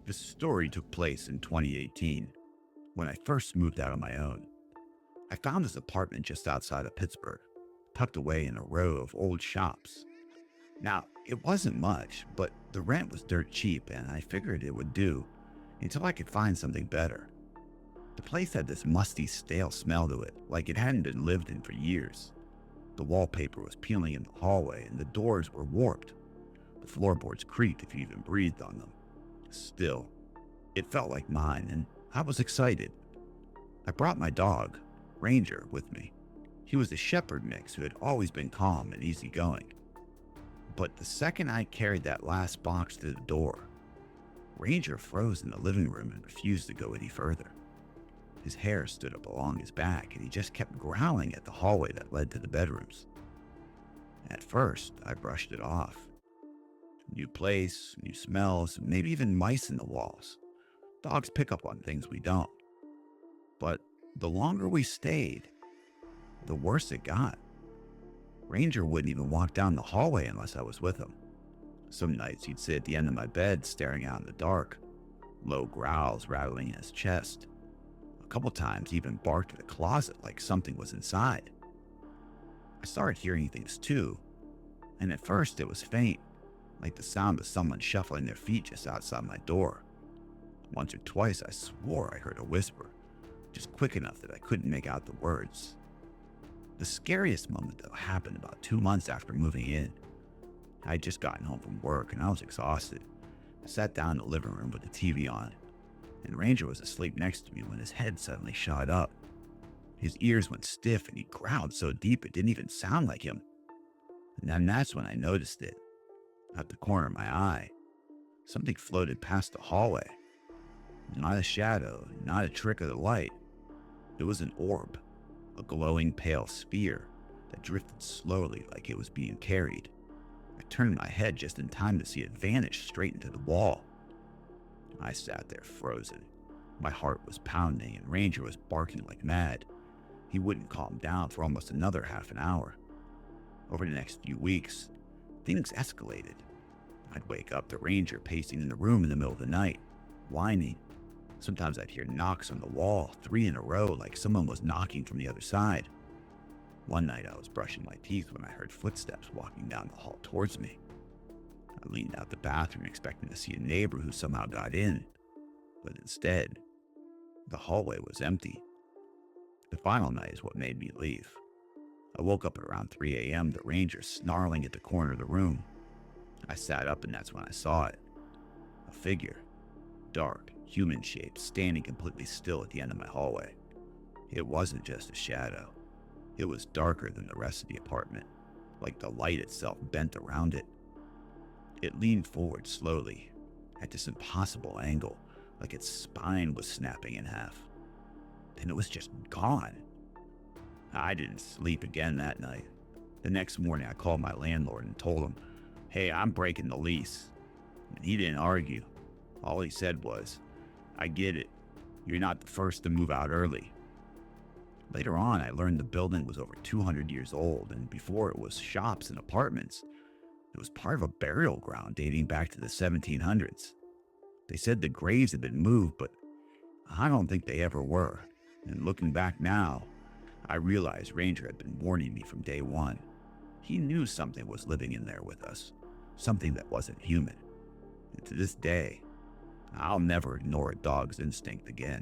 This story took place in 2018 when I first moved out on my own. I found this apartment just outside of Pittsburgh, tucked away in a row of old shops. Now, it wasn't much, but the rent was dirt cheap and I figured it would do until I could find something better. The place had this musty, stale smell to it, like it hadn't been lived in for years. The wallpaper was peeling in the hallway and the doors were warped. The floorboards creaked if you even breathed on them. Still, it felt like mine, and I was excited. I brought my dog, Ranger, with me. He was a shepherd mix who had always been calm and easygoing. But the second I carried that last box to the door, Ranger froze in the living room and refused to go any further. His hair stood up along his back, and he just kept growling at the hallway that led to the bedrooms. At first, I brushed it off. New place, new smells, maybe even mice in the walls. Dogs pick up on things we don't. But the longer we stayed, the worse it got. Ranger wouldn't even walk down the hallway unless I was with him. Some nights he'd sit at the end of my bed staring out in the dark, low growls rattling in his chest. A couple times he even barked at the closet like something was inside. I started hearing things too, and at first it was faint, like the sound of someone shuffling their feet just outside my door. Once or twice I swore I heard a whisper, just quick enough that I couldn't make out the words. The scariest moment though happened about 2 months after moving in. I had just gotten home from work and I was exhausted. I sat down in the living room with the TV on, and Ranger was asleep next to me when his head suddenly shot up. His ears went stiff and he growled so deep it didn't even sound like him. And then that's when I noticed it. At the corner of my eye, something floated past the hallway. Not a shadow, not a trick of the light. It was an orb, a glowing pale sphere that drifted slowly like it was being carried. I turned my head just in time to see it vanish straight into the wall. I sat there frozen. My heart was pounding and Ranger was barking like mad. He wouldn't calm down for almost another half an hour. Over the next few weeks, things escalated. I'd wake up to Ranger pacing in the room in the middle of the night, whining. Sometimes I'd hear knocks on the wall, 3 in a row, like someone was knocking from the other side. One night I was brushing my teeth when I heard footsteps walking down the hall towards me. I leaned out the bathroom expecting to see a neighbor who somehow got in, but instead, the hallway was empty. The final night is what made me leave. I woke up at around 3 a.m. to Ranger snarling at the corner of the room. I sat up and that's when I saw it. A figure, dark, human-shaped, standing completely still at the end of my hallway. It wasn't just a shadow. It was darker than the rest of the apartment, like the light itself bent around it. It leaned forward slowly, at this impossible angle, like its spine was snapping in half. Then it was just gone. I didn't sleep again that night. The next morning I called my landlord and told him, "Hey, I'm breaking the lease." And he didn't argue. All he said was, "I get it. You're not the first to move out early." Later on, I learned the building was over 200 years old, and before it was shops and apartments, it was part of a burial ground dating back to the 1700s. They said the graves had been moved, but I don't think they ever were. And looking back now, I realized Ranger had been warning me from day one. He knew something was living in there with us, something that wasn't human. And to this day, I'll never ignore a dog's instinct again.